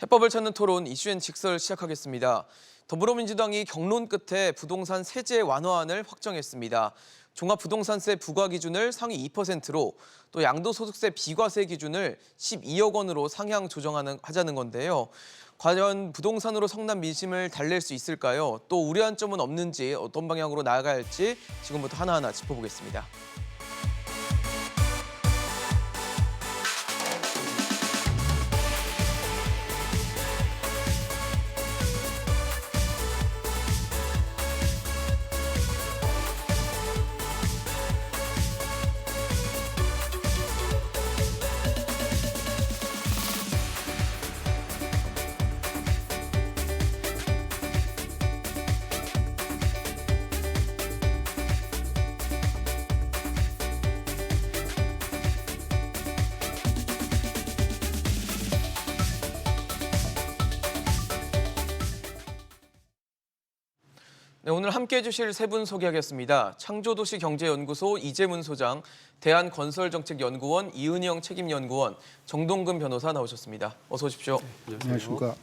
해법을 찾는 토론 이슈앤 직설 시작하겠습니다. 더불어민주당이 경론 끝에 부동산 세제 완화안을 확정했습니다. 종합부동산세 부과 기준을 상위 2%로 또 양도소득세 비과세 기준을 12억 원으로 상향 조정하자는 건데요. 과연 부동산으로 성난 민심을 달랠 수 있을까요? 또 우려한 점은 없는지 어떤 방향으로 나아가야 할지 지금부터 하나하나 짚어보겠습니다. 네, 오늘 함께해 주실 세 분 소개하겠습니다. 창조도시경제연구소 이재문 소장, 대한건설정책연구원 이은영 책임연구원, 정동근 변호사 나오셨습니다. 어서 오십시오. 안녕하십니까.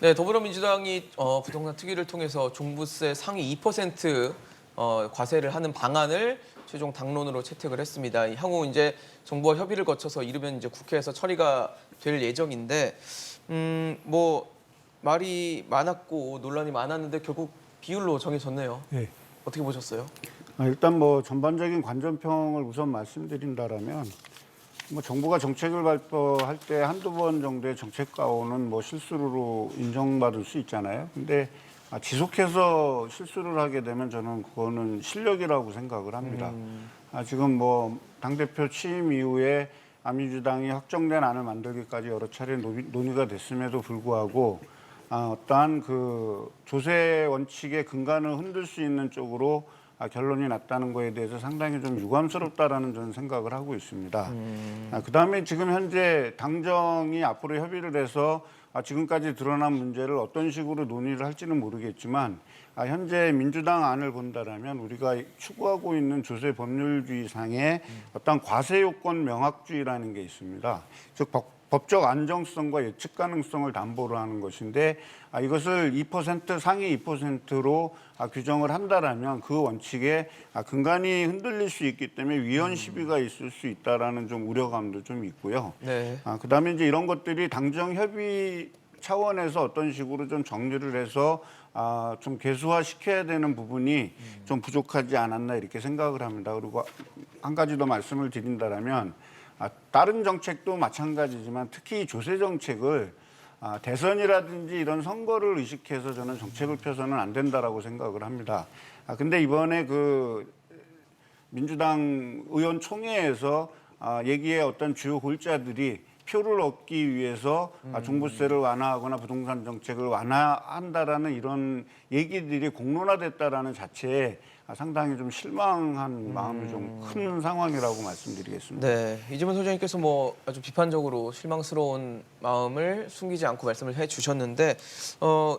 네, 더불어민주당이 부동산 특위를 통해서 종부세 상위 2% 과세를 하는 방안을 최종 당론으로 채택을 했습니다. 향후 이제 정부와 협의를 거쳐서 이르면 이제 국회에서 처리가 될 예정인데, 말이 많았고 논란이 많았는데 결국 비율로 정해졌네요. 네. 어떻게 보셨어요? 일단 전반적인 관전평을 우선 말씀드린다라면 정부가 정책을 발표할 때 한두 번 정도의 정책 가오는 실수로 인정받을 수 있잖아요. 근데 지속해서 실수를 하게 되면 저는 그거는 실력이라고 생각을 합니다. 지금 당대표 취임 이후에 민주당이 확정된 안을 만들기까지 여러 차례 논의가 됐음에도 불구하고 어떠한 그 조세 원칙의 근간을 흔들 수 있는 쪽으로 결론이 났다는 거에 대해서 상당히 좀 유감스럽다라는 저는 생각을 하고 있습니다. 그다음에 지금 현재 당정이 앞으로 협의를 해서 지금까지 드러난 문제를 어떤 식으로 논의를 할지는 모르겠지만 현재 민주당 안을 본다라면 우리가 추구하고 있는 조세 법률주의상의 어떤 과세 요건 명확주의라는 게 있습니다. 즉 법적 안정성과 예측 가능성을 담보로 하는 것인데 이것을 2% 상위 2%로 규정을 한다라면 그 원칙에 근간이 흔들릴 수 있기 때문에 위헌 시비가 있을 수 있다라는 좀 우려감도 좀 있고요. 네. 그다음에 이제 이런 것들이 당정 협의 차원에서 어떤 식으로 좀 정리를 해서 좀 개수화 시켜야 되는 부분이 좀 부족하지 않았나 이렇게 생각을 합니다. 그리고 한 가지 더 말씀을 드린다라면 다른 정책도 마찬가지지만 특히 조세 정책을 대선이라든지 이런 선거를 의식해서 저는 정책을 펴서는 안 된다라고 생각을 합니다. 근데 이번에 그 민주당 의원 총회에서 얘기의 어떤 주요 골자들이 표를 얻기 위해서 종부세를 완화하거나 부동산 정책을 완화한다라는 이런 얘기들이 공론화됐다라는 자체에 상당히 좀 실망한 마음이 좀 큰 상황이라고 말씀드리겠습니다. 네, 이재문 소장님께서 아주 비판적으로 실망스러운 마음을 숨기지 않고 말씀을 해주셨는데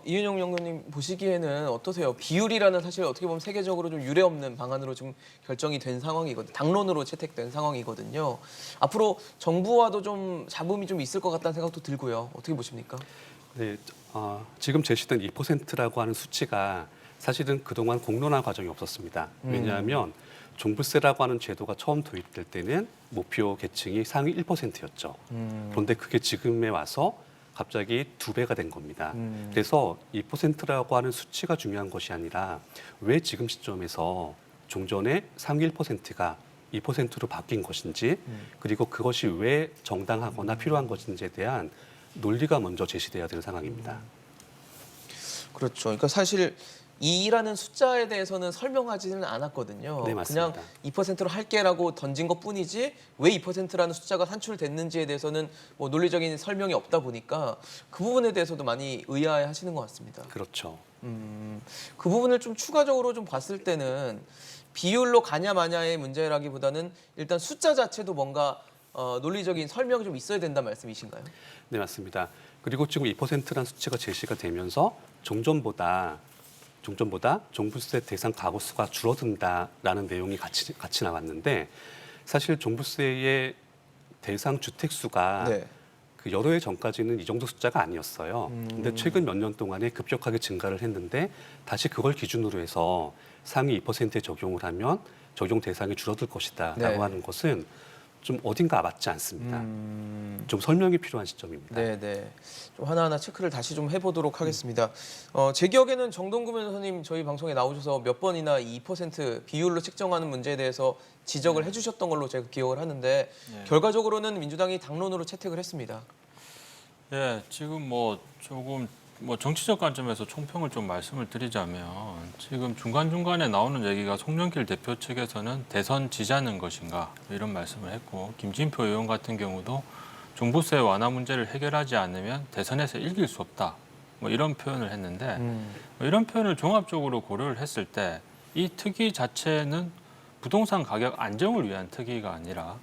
이은영 연구님 보시기에는 어떠세요? 비율이라는 사실 어떻게 보면 세계적으로 좀 유례없는 방안으로 좀 결정이 된 상황이거든요. 당론으로 채택된 상황이거든요. 앞으로 정부와도 좀 잡음이 좀 있을 것 같다는 생각도 들고요. 어떻게 보십니까? 네, 지금 제시된 2%라고 하는 수치가 사실은 그동안 공론화 과정이 없었습니다. 왜냐하면 종부세라고 하는 제도가 처음 도입될 때는 목표 계층이 상위 1%였죠. 그런데 그게 지금에 와서 갑자기 2배가 된 겁니다. 그래서 2%라고 하는 수치가 중요한 것이 아니라 왜 지금 시점에서 종전의 상위 1%가 2%로 바뀐 것인지 그리고 그것이 왜 정당하거나 필요한 것인지에 대한 논리가 먼저 제시돼야 되는 상황입니다. 그렇죠. 그러니까 사실 2라는 숫자에 대해서는 설명하지는 않았거든요. 네, 맞습니다. 그냥 2%로 할게라고 던진 것뿐이지 왜 2%라는 숫자가 산출됐는지에 대해서는 논리적인 설명이 없다 보니까 그 부분에 대해서도 많이 의아해하시는 것 같습니다. 그렇죠. 그 부분을 좀 추가적으로 좀 봤을 때는 비율로 가냐 마냐의 문제라기보다는 일단 숫자 자체도 뭔가 논리적인 설명이 좀 있어야 된다 말씀이신가요? 네, 맞습니다. 그리고 지금 2%라는 수치가 제시가 되면서 종전보다 종부세 대상 가구 수가 줄어든다라는 내용이 같이 나왔는데 사실 종부세의 대상 주택 수가 네. 그 여러 해 전까지는 이 정도 숫자가 아니었어요. 근데 최근 몇 년 동안에 급격하게 증가를 했는데 다시 그걸 기준으로 해서 상위 2%에 적용을 하면 적용 대상이 줄어들 것이다라고 네. 하는 것은 좀 어딘가 맞지 않습니다. 좀 설명이 필요한 시점입니다. 네네. 좀 하나하나 체크를 다시 좀 해보도록 하겠습니다. 제 기억에는 정동구 변호사님 저희 방송에 나오셔서 몇 번이나 이 2% 비율로 책정하는 문제에 대해서 지적을 해주셨던 걸로 제가 기억을 하는데 결과적으로는 민주당이 당론으로 채택을 했습니다. 예, 지금 뭐 조금 정치적 관점에서 총평을 좀 말씀을 드리자면 지금 중간중간에 나오는 얘기가 송영길 대표 측에서는 대선 지자는 것인가 이런 말씀을 했고 김진표 의원 같은 경우도 종부세 완화 문제를 해결하지 않으면 대선에서 이길 수 없다. 뭐 이런 표현을 했는데 뭐 이런 표현을 종합적으로 고려를 했을 때 이 특위 자체는 부동산 가격 안정을 위한 특위가 아니라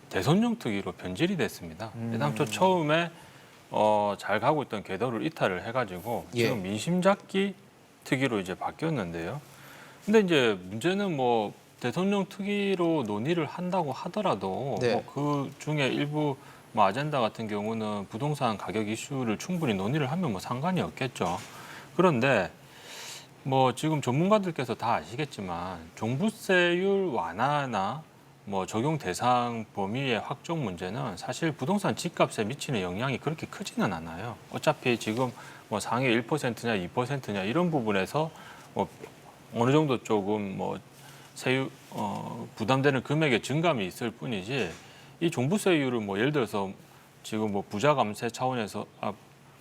대선용 특위로 변질이 됐습니다. 애당초 처음에 잘 가고 있던 궤도를 이탈을 해가지고 지금 민심 잡기 특위로 이제 바뀌었는데요. 근데 이제 문제는 뭐 대통령 특위로 논의를 한다고 하더라도 네. 뭐 그 중에 일부 뭐 아젠다 같은 경우는 부동산 가격 이슈를 충분히 논의를 하면 뭐 상관이 없겠죠. 그런데 뭐 지금 전문가들께서 다 아시겠지만 종부세율 완화나 뭐 적용 대상 범위의 확정 문제는 사실 부동산 집값에 미치는 영향이 그렇게 크지는 않아요. 어차피 지금 뭐 상위 1%냐 2%냐 이런 부분에서 뭐 어느 정도 조금 뭐 세율 부담되는 금액의 증감이 있을 뿐이지 이 종부세율을 뭐 예를 들어서 지금 뭐 부자 감세 차원에서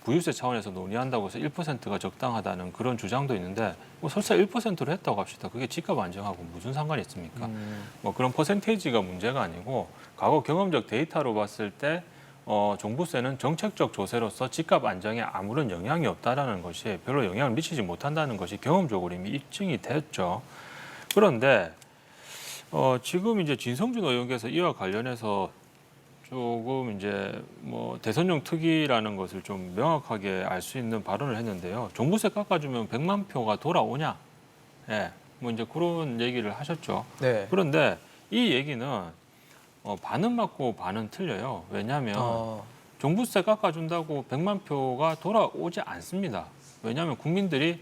부유세 차원에서 논의한다고 해서 1%가 적당하다는 그런 주장도 있는데 뭐 설사 1%로 했다고 합시다. 그게 집값 안정하고 무슨 상관이 있습니까? 뭐 그런 퍼센테이지가 문제가 아니고 과거 경험적 데이터로 봤을 때 종부세는 정책적 조세로서 집값 안정에 아무런 영향이 없다라는 것이 별로 영향을 미치지 못한다는 것이 경험적으로 이미 입증이 됐죠. 그런데 지금 이제 진성준 의원께서 이와 관련해서 조금 이제 뭐 대선용 특위라는 것을 좀 명확하게 알 수 있는 발언을 했는데요. 종부세 깎아주면 100만 표가 돌아오냐? 예, 뭐 이제 그런 얘기를 하셨죠. 네. 그런데 이 얘기는 반은 맞고 반은 틀려요. 왜냐하면 종부세 깎아준다고 100만 표가 돌아오지 않습니다. 왜냐하면 국민들이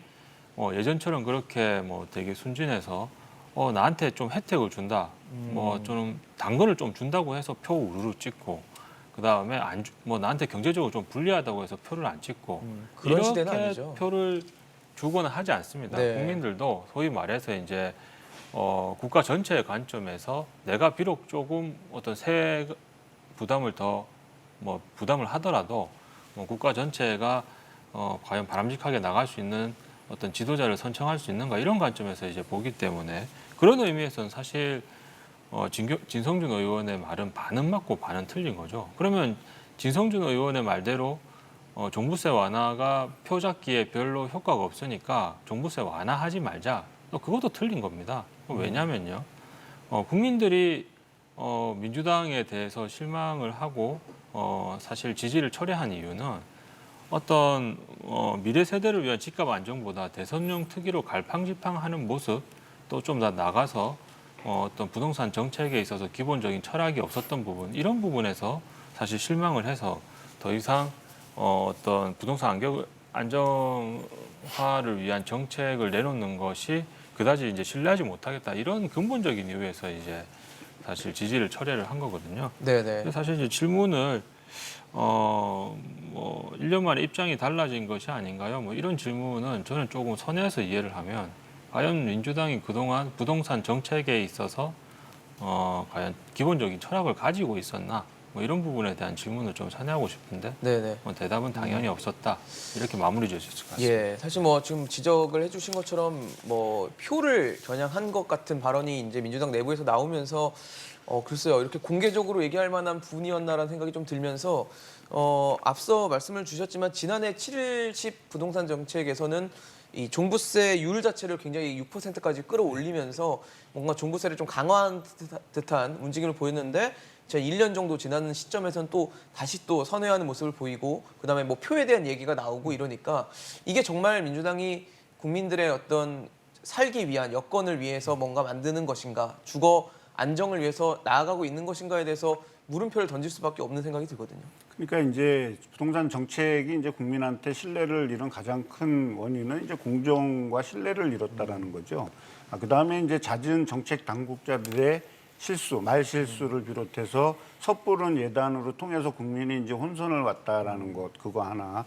예전처럼 그렇게 뭐 되게 순진해서 나한테 좀 혜택을 준다. 뭐 좀 당근을 좀 준다고 해서 표 우르르 찍고 그다음에 뭐 나한테 경제적으로 좀 불리하다고 해서 표를 안 찍고 그런 시대는 이렇게 아니죠. 표를 주거나 하지 않습니다. 네. 국민들도 소위 말해서 이제 국가 전체의 관점에서 내가 비록 조금 어떤 세 부담을 더 뭐 부담을 하더라도 뭐 국가 전체가 과연 바람직하게 나갈 수 있는 어떤 지도자를 선정할 수 있는가 이런 관점에서 이제 보기 때문에 그런 의미에서는 사실 진성준 의원의 말은 반은 맞고 반은 틀린 거죠. 그러면 진성준 의원의 말대로 종부세 완화가 표 잡기에 별로 효과가 없으니까 종부세 완화하지 말자. 그것도 틀린 겁니다. 왜냐면요. 국민들이 민주당에 대해서 실망을 하고 사실 지지를 철회한 이유는 어떤 미래 세대를 위한 집값 안정보다 대선용 특위로 갈팡질팡하는 모습 또 좀 더 나가서 어떤 부동산 정책에 있어서 기본적인 철학이 없었던 부분 이런 부분에서 사실 실망을 해서 더 이상 어떤 부동산 안정화를 위한 정책을 내놓는 것이 그다지 이제 신뢰하지 못하겠다 이런 근본적인 이유에서 이제 사실 지지를 철회를 한 거거든요. 네네. 근데 사실 이제 질문을 뭐 1년 만에 입장이 달라진 것이 아닌가요? 뭐 이런 질문은 저는 조금 선회해서 이해를 하면 과연 민주당이 그동안 부동산 정책에 있어서 과연 기본적인 철학을 가지고 있었나? 뭐 이런 부분에 대한 질문을 좀 선회하고 싶은데 네네. 뭐 대답은 당연히 없었다. 이렇게 마무리 지을 수 있을 것 같습니다. 예, 사실 뭐 지금 지적을 해주신 것처럼 뭐 표를 겨냥한 것 같은 발언이 이제 민주당 내부에서 나오면서 글쎄요 이렇게 공개적으로 얘기할 만한 분이었나라는 생각이 좀 들면서 앞서 말씀을 주셨지만 지난해 7.10 부동산 정책에서는 이 종부세율 자체를 굉장히 6%까지 끌어올리면서 뭔가 종부세를 좀 강화한 듯한 움직임을 보였는데 제가 1년 정도 지난 시점에서는 또 다시 또 선회하는 모습을 보이고 그다음에 뭐 표에 대한 얘기가 나오고 이러니까 이게 정말 민주당이 국민들의 어떤 살기 위한 여건을 위해서 뭔가 만드는 것인가 주거 안정을 위해서 나아가고 있는 것인가에 대해서 물음표를 던질 수밖에 없는 생각이 들거든요. 그러니까 이제 부동산 정책이 이제 국민한테 신뢰를 잃은 가장 큰 원인은 이제 공정과 신뢰를 잃었다라는 거죠. 그다음에 이제 잦은 정책 당국자들의 실수, 말 실수를 비롯해서 섣부른 예단으로 통해서 국민이 이제 혼선을 왔다라는 것, 그거 하나.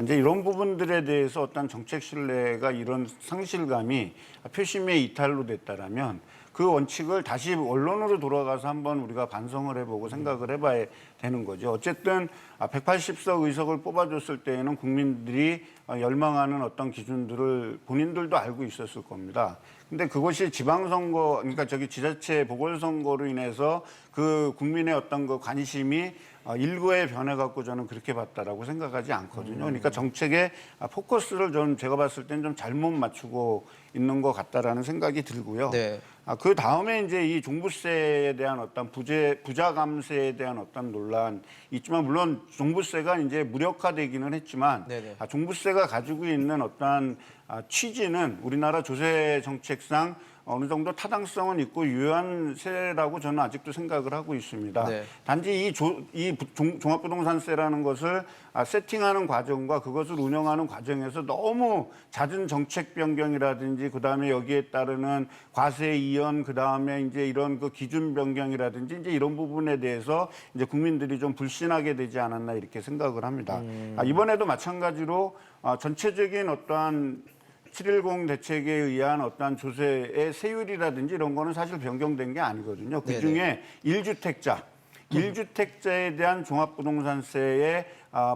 이제 이런 부분들에 대해서 어떤 정책 신뢰가 이런 상실감이 표심의 이탈로 됐다라면 그 원칙을 다시 원론으로 돌아가서 한번 우리가 반성을 해보고 생각을 해봐야 되는 거죠. 어쨌든 180석 의석을 뽑아줬을 때에는 국민들이 열망하는 어떤 기준들을 본인들도 알고 있었을 겁니다. 근데 그것이 지방선거, 그러니까 지자체 보궐선거로 인해서 그 국민의 어떤 그 관심이 일부에 변해갖고 저는 그렇게 봤다라고 생각하지 않거든요. 그러니까 정책의 포커스를 제가 봤을 땐 좀 잘못 맞추고 있는 것 같다라는 생각이 들고요. 네. 그 다음에 이제 이 종부세에 대한 어떤 부자 감세에 대한 어떤 논란 있지만 물론 종부세가 이제 무력화되기는 했지만 네네. 종부세가 가지고 있는 어떠한 취지는 우리나라 조세 정책상 어느 정도 타당성은 있고 유효한 세라고 저는 아직도 생각을 하고 있습니다. 네. 단지 이 종합부동산세라는 것을 세팅하는 과정과 그것을 운영하는 과정에서 너무 잦은 정책 변경이라든지 그다음에 여기에 따르는 과세 이연 그다음에 이제 이런 그 기준 변경이라든지 이제 이런 부분에 대해서 이제 국민들이 좀 불신하게 되지 않았나 이렇게 생각을 합니다. 이번에도 마찬가지로 전체적인 어떠한 7.10 대책에 의한 어떠한 조세의 세율이라든지 이런 거는 사실 변경된 게 아니거든요. 그중에 1주택자에 대한 종합부동산세의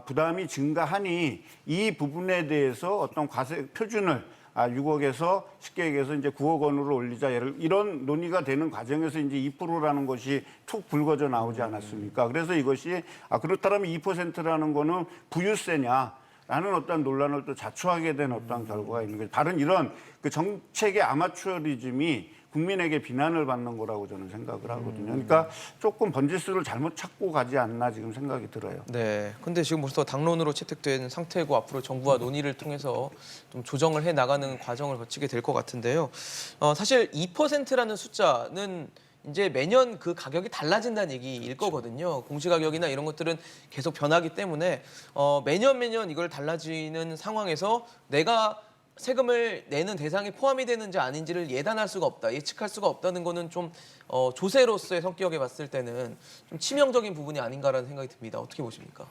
부담이 증가하니 이 부분에 대해서 어떤 과세 표준을 6억에서 쉽게 얘기해서 이제 9억 원으로 올리자 이런 논의가 되는 과정에서 이제 2%라는 것이 툭 불거져 나오지 않았습니까? 그래서 이것이 그렇다면 2%라는 거는 부유세냐? 라는 어떤 논란을 또 자초하게 된 어떤 결과가 있는 거죠. 다른 이런 그 정책의 아마추어리즘이 국민에게 비난을 받는 거라고 저는 생각을 하거든요. 그러니까 조금 번지수를 잘못 찾고 가지 않나 지금 생각이 들어요. 네. 근데 지금 벌써 당론으로 채택된 상태고 앞으로 정부와 논의를 통해서 좀 조정을 해 나가는 과정을 거치게 될 것 같은데요. 사실 2%라는 숫자는 이제 매년 그 가격이 달라진다는 얘기일 거거든요. 공시가격이나 이런 것들은 계속 변하기 때문에 매년 이걸 달라지는 상황에서 내가 세금을 내는 대상에 포함이 되는지 아닌지를 예단할 수가 없다, 예측할 수가 없다는 거는 좀 조세로서의 성격에 봤을 때는 좀 치명적인 부분이 아닌가라는 생각이 듭니다. 어떻게 보십니까?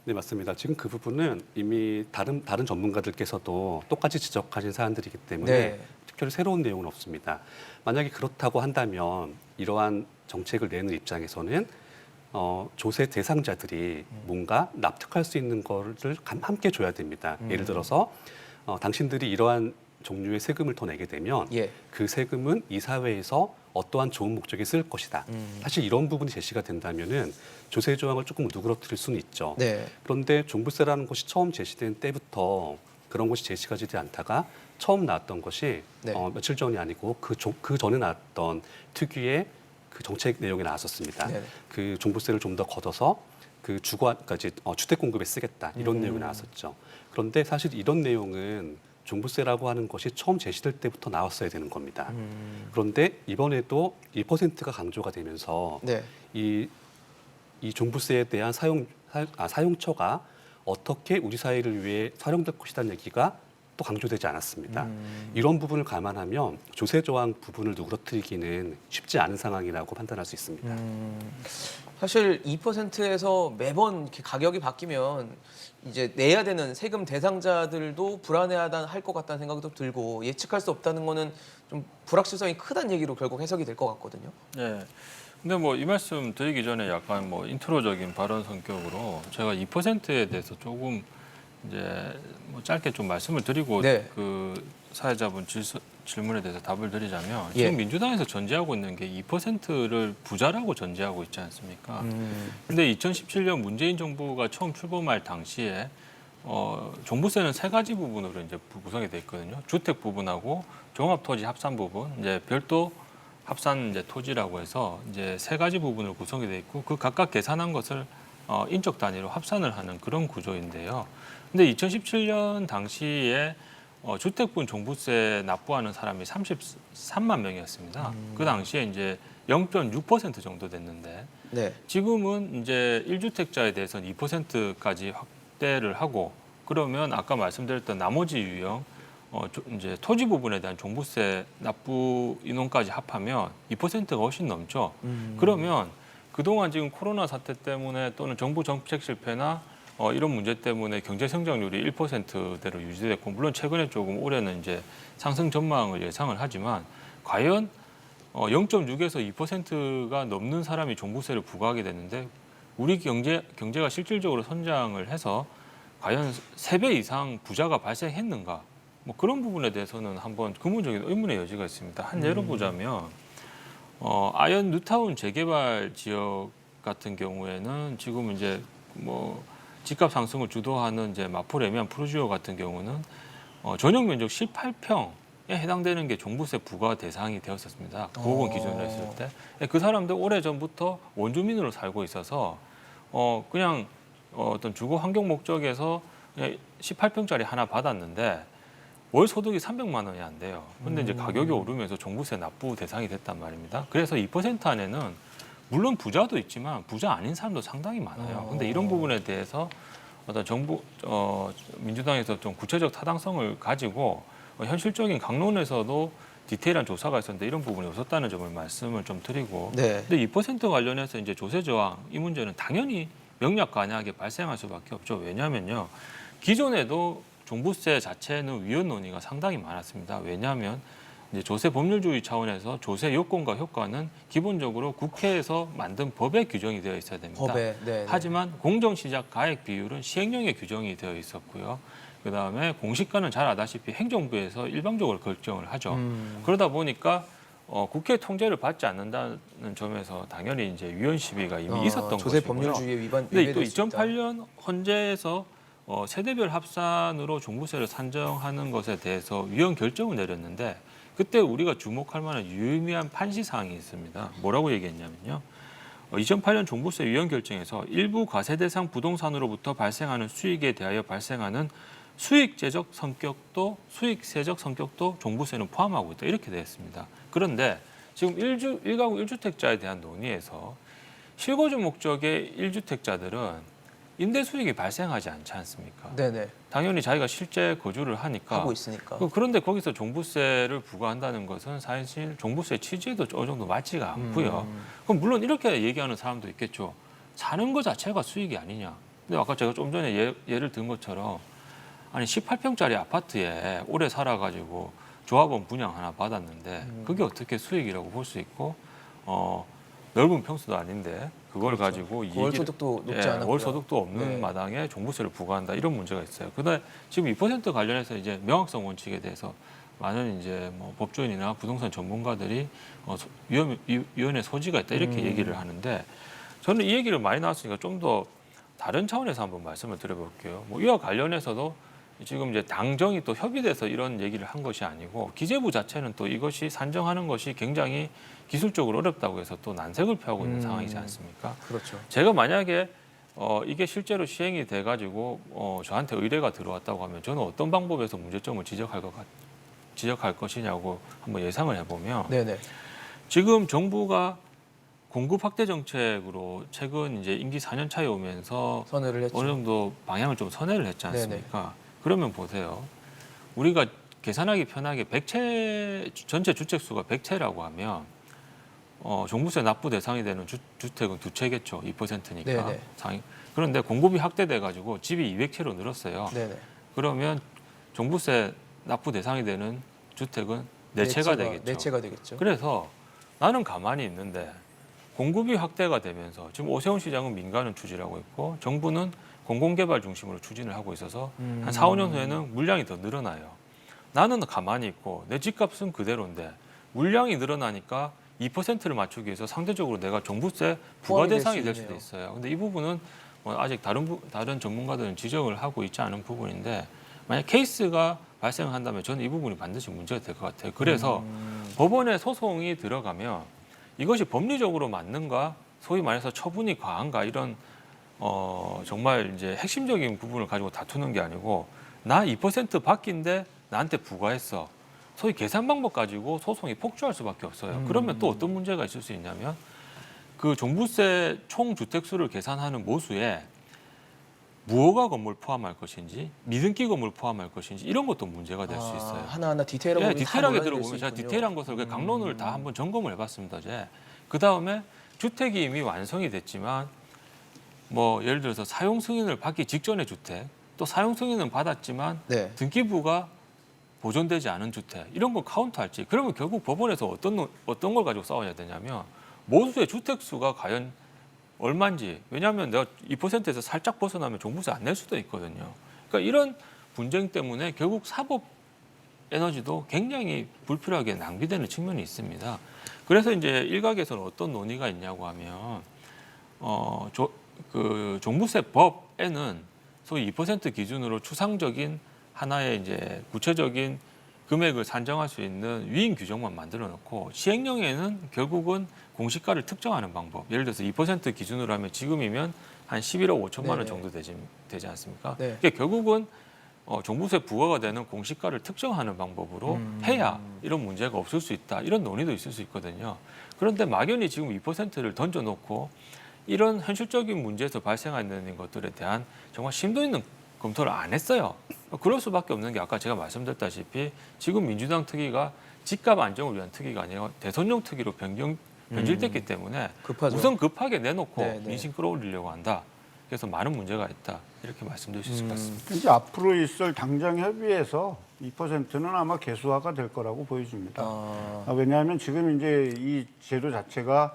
네, 맞습니다. 지금 그 부분은 이미 다른 전문가들께서도 똑같이 지적하신 사안들이기 때문에 네. 특별히 새로운 내용은 없습니다. 만약에 그렇다고 한다면 이러한 정책을 내는 입장에서는 조세 대상자들이 뭔가 납득할 수 있는 거를 함께 줘야 됩니다. 예를 들어서 당신들이 이러한 종류의 세금을 더 내게 되면 예. 그 세금은 이 사회에서 어떠한 좋은 목적에 쓸 것이다. 사실 이런 부분이 제시가 된다면은 조세 조항을 조금 누그러뜨릴 수는 있죠. 네. 그런데 종부세라는 것이 처음 제시된 때부터 그런 것이 제시가 되지 않다가 처음 나왔던 것이 네. 며칠 전이 아니고 그 전에 나왔던 특유의 그 정책 내용이 나왔었습니다. 네. 그 종부세를 좀 더 걷어서 그 그러니까 주택 공급에 쓰겠다 이런 내용이 나왔었죠. 그런데 사실 이런 내용은 종부세라고 하는 것이 처음 제시될 때부터 나왔어야 되는 겁니다. 그런데 이번에도 1%가 강조가 되면서 네. 이 종부세에 대한 사용처가 어떻게 우리 사회를 위해 활용될 것이라는 얘기가 또 강조되지 않았습니다. 이런 부분을 감안하면 조세 조항 부분을 누그러뜨리기는 쉽지 않은 상황이라고 판단할 수 있습니다. 사실 2%에서 매번 이렇게 가격이 바뀌면 이제 내야 되는 세금 대상자들도 불안해하다 할 것 같다는 생각도 들고 예측할 수 없다는 거는 좀 불확실성이 크다는 얘기로 결국 해석이 될 것 같거든요. 네. 근데 뭐 이 말씀 드리기 전에 약간 뭐 인트로적인 발언 성격으로 제가 2%에 대해서 조금 이제 뭐 짧게 좀 말씀을 드리고 네. 그 사회자분 질문에 대해서 답을 드리자면 예. 지금 민주당에서 전제하고 있는 게 2%를 부자라고 전제하고 있지 않습니까? 근데 2017년 문재인 정부가 처음 출범할 당시에 종부세는 세 가지 부분으로 이제 구성이 돼 있거든요. 주택 부분하고 종합토지 합산 부분, 이제 별도 합산 이제 토지라고 해서 이제 세 가지 부분으로 구성이 돼 있고 그 각각 계산한 것을 인적 단위로 합산을 하는 그런 구조인데요. 근데 2017년 당시에 주택분 종부세 납부하는 사람이 33만 명이었습니다. 그 당시에 이제 0.6% 정도 됐는데 네. 지금은 이제 1주택자에 대해서는 2%까지 확대를 하고 그러면 아까 말씀드렸던 나머지 유형 이제 토지 부분에 대한 종부세 납부 인원까지 합하면 2%가 훨씬 넘죠. 그러면 그동안 지금 코로나 사태 때문에 또는 정부 정책 실패나 이런 문제 때문에 경제 성장률이 1%대로 유지됐고 물론 최근에 조금 올해는 이제 상승 전망을 예상을 하지만 과연 0.6에서 2%가 넘는 사람이 종부세를 부과하게 됐는데 우리 경제가 실질적으로 선장을 해서 과연 3배 이상 부자가 발생했는가? 뭐 그런 부분에 대해서는 한번 근본적인 의문의 여지가 있습니다. 한 예로 보자면 아현 뉴타운 재개발 지역 같은 경우에는 지금 이제 뭐 집값 상승을 주도하는 이제 마포 레미안 푸르지오 같은 경우는 전용 면적 18평에 해당되는 게 종부세 부과 대상이 되었었습니다. 9억 원 기준으로 했을 때. 그 사람들 오래 전부터 원주민으로 살고 있어서 그냥 어떤 주거 환경 목적에서 그냥 18평짜리 하나 받았는데 월 소득이 300만 원이 안 돼요. 근데 이제 가격이 오르면서 종부세 납부 대상이 됐단 말입니다. 그래서 2% 안에는 물론 부자도 있지만 부자 아닌 사람도 상당히 많아요. 근데 이런 부분에 대해서 어떤 정부 민주당에서 좀 구체적 타당성을 가지고 현실적인 강론에서도 디테일한 조사가 있었는데 이런 부분이 없었다는 점을 말씀을 좀 드리고 네. 근데 2% 관련해서 이제 조세 저항 이 문제는 당연히 명약관약하게 발생할 수밖에 없죠. 왜냐하면요. 기존에도 종부세 자체는 위헌 논의가 상당히 많았습니다. 왜냐하면 이제 조세 법률주의 차원에서 조세 요건과 효과는 기본적으로 국회에서 만든 법에 규정이 되어 있어야 됩니다. 법에. 네. 하지만 공정시작 가액 비율은 시행령에 규정이 되어 있었고요. 그다음에 공시가는 잘 아다시피 행정부에서 일방적으로 결정을 하죠. 그러다 보니까 국회 통제를 받지 않는다는 점에서 당연히 이제 위헌 시비가 이미 있었던 조세 것이고요. 법률주의에 위반. 근데 또 위배될 수 있다. 2008년 헌재에서 세대별 합산으로 종부세를 산정하는 것에 대해서 위헌 결정을 내렸는데 그때 우리가 주목할 만한 유의미한 판시 사항이 있습니다. 뭐라고 얘기했냐면요. 2008년 종부세 위헌 결정에서 일부 과세 대상 부동산으로부터 발생하는 수익에 대하여 발생하는 수익세적 성격도 종부세는 포함하고 있다. 이렇게 되어 있습니다. 그런데 지금 1가구 1주택자에 대한 논의에서 실거주 목적의 1주택자들은 임대 수익이 발생하지 않지 않습니까? 네네. 당연히 자기가 실제 거주를 하니까 하고 있으니까. 그런데 거기서 종부세를 부과한다는 것은 사실 종부세 취지에도 어느 정도 맞지가 않고요. 그럼 물론 이렇게 얘기하는 사람도 있겠죠. 사는 것 자체가 수익이 아니냐. 근데 아까 제가 좀 전에 예를 든 것처럼 아니 18평짜리 아파트에 오래 살아가지고 조합원 분양 하나 받았는데 그게 어떻게 수익이라고 볼 수 있고 넓은 평수도 아닌데 그걸 가지고 월 소득도 높지 않았고요. 월 소득도 없는 네. 마당에 종부세를 부과한다 이런 문제가 있어요. 그다음에 지금 2% 관련해서 이제 명확성 원칙에 대해서 많은 이제 뭐 법조인이나 부동산 전문가들이 위헌의 소지가 있다 이렇게 얘기를 하는데 저는 이 얘기를 많이 나왔으니까 좀 더 다른 차원에서 한번 말씀을 드려볼게요. 뭐 이와 관련해서도 지금 이제 당정이 또 협의돼서 이런 얘기를 한 것이 아니고 기재부 자체는 또 이것이 산정하는 것이 굉장히 기술적으로 어렵다고 해서 또 난색을 표하고 있는 상황이지 않습니까? 그렇죠. 제가 만약에 이게 실제로 시행이 돼가지고 저한테 의뢰가 들어왔다고 하면 저는 어떤 방법에서 문제점을 지적할 것이냐고 한번 예상을 해보면 네네. 지금 정부가 공급 확대 정책으로 최근 이제 임기 4년 차에 오면서 선회를 했죠. 어느 정도 방향을 좀 선회를 했지 않습니까? 그러면 보세요. 우리가 계산하기 편하게 전체 주택 수가 100채라고 하면 종부세 납부 대상이 되는 주택은 2채겠죠. 2%니까. 네네. 그런데 공급이 확대돼 가지고 집이 200채로 늘었어요. 네네. 그러면 종부세 납부 대상이 되는 주택은 4채가 되겠죠. 4채가 되겠죠. 그래서 나는 가만히 있는데 공급이 확대가 되면서 지금 오세훈 시장은 민간은 추진하고 있고 정부는 공공개발 중심으로 추진을 하고 있어서 한 4, 5년 후에는 물량이 더 늘어나요. 나는 가만히 있고 내 집값은 그대로인데 물량이 늘어나니까 2%를 맞추기 위해서 상대적으로 내가 종부세 부과 포함이 될 대상이 수 될 수도 있네요. 있어요. 근데 이 부분은 뭐 아직 다른 전문가들은 지적을 하고 있지 않은 부분인데 만약 케이스가 발생한다면 저는 이 부분이 반드시 문제가 될 것 같아요. 그래서 법원에 소송이 들어가면 이것이 법리적으로 맞는가, 소위 말해서 처분이 과한가 이런 정말 이제 핵심적인 부분을 가지고 다투는 게 아니고 나 2% 바뀐데 나한테 부과했어. 소위 계산 방법 가지고 소송이 폭주할 수밖에 없어요. 그러면 또 어떤 문제가 있을 수 있냐면 그 종부세 총 주택수를 계산하는 모수에 무허가 건물 포함할 것인지 미등기 건물 포함할 것인지 이런 것도 문제가 될 수 있어요. 하나하나 디테일한 예, 부분이 다 디테일하게 논란이 될수 들어보면 제가 있군요. 디테일한 것을 그 강론을 다 한번 점검을 해봤습니다. 그 다음에 주택이 이미 완성이 됐지만 뭐 예를 들어서 사용 승인을 받기 직전의 주택, 또 사용 승인은 받았지만 네. 등기부가 보존되지 않은 주택 이런 거 카운트할지 그러면 결국 법원에서 어떤 걸 가지고 싸워야 되냐면 모수의 주택 수가 과연 얼마인지 왜냐하면 내가 2%에서 살짝 벗어나면 종부세 안 낼 수도 있거든요. 그러니까 이런 분쟁 때문에 결국 사법 에너지도 굉장히 불필요하게 낭비되는 측면이 있습니다. 그래서 이제 일각에서는 어떤 논의가 있냐고 하면 그 종부세법에는 소위 2% 기준으로 추상적인 하나의 이제 구체적인 금액을 산정할 수 있는 위임 규정만 만들어 놓고 시행령에는 결국은 공시가를 특정하는 방법. 예를 들어서 2% 기준으로 하면 지금이면 한 11억 5천만 원 네네. 정도 되지 않습니까? 네. 그게 결국은 종부세 부과가 되는 공시가를 특정하는 방법으로 해야 이런 문제가 없을 수 있다. 이런 논의도 있을 수 있거든요. 그런데 막연히 지금 2%를 던져놓고 이런 현실적인 문제에서 발생하는 것들에 대한 정말 심도 있는 검토를 안 했어요. 그럴 수밖에 없는 게 아까 제가 말씀드렸다시피 지금 민주당 특위가 집값 안정을 위한 특위가 아니라 대선용 특위로 변질됐기 때문에 급하죠. 우선 급하게 내놓고 네, 네. 민심 끌어올리려고 한다. 그래서 많은 문제가 있다. 이렇게 말씀드릴 수 있을 것 같습니다. 이제 앞으로 있을 당장 협의에서 2%는 아마 개수화가 될 거라고 보여집니다. 왜냐하면 지금 이제 이 제도 자체가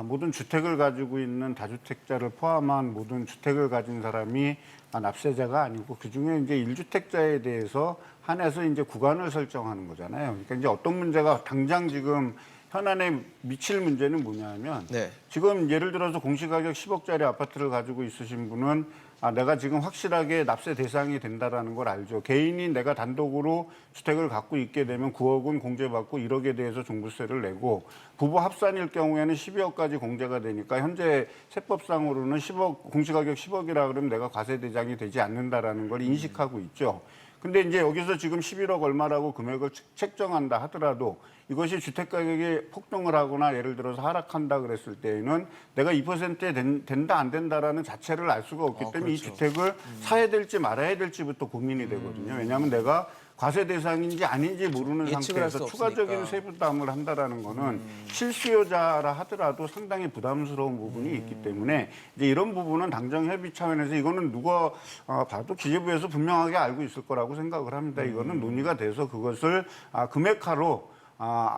모든 주택을 가지고 있는 다주택자를 포함한 모든 주택을 가진 사람이 납세자가 아니고 그중에 이제 1주택자에 대해서 한해서 이제 구간을 설정하는 거잖아요. 그러니까 이제 어떤 문제가 당장 지금 현안에 미칠 문제는 뭐냐면 네. 지금 예를 들어서 공시가격 10억짜리 아파트를 가지고 있으신 분은 내가 지금 확실하게 납세 대상이 된다라는 걸 알죠. 개인이 내가 단독으로 주택을 갖고 있게 되면 9억은 공제받고 1억에 대해서 종부세를 내고 부부 합산일 경우에는 12억까지 공제가 되니까 현재 세법상으로는 10억 공시가격 10억이라 그러면 내가 과세 대상이 되지 않는다라는 걸 인식하고 있죠. 근데 이제 여기서 지금 11억 얼마라고 금액을 책정한다 하더라도 이것이 주택 가격이 폭등을 하거나 예를 들어서 하락한다 그랬을 때에는 내가 2%에 된다 안 된다라는 자체를 알 수가 없기 때문에 이 그렇죠. 주택을 사야 될지 말아야 될지부터 고민이 되거든요. 왜냐하면 내가 과세 대상인지 아닌지 모르는 예측을 할수 상태에서 추가적인 없으니까. 세부 부담을 한다라는 거는 실수요자라 하더라도 상당히 부담스러운 부분이 있기 때문에 이제 이런 부분은 당정 협의 차원에서 이거는 누가 봐도 기재부에서 분명하게 알고 있을 거라고 생각을 합니다. 이거는 논의가 돼서 그것을 금액화로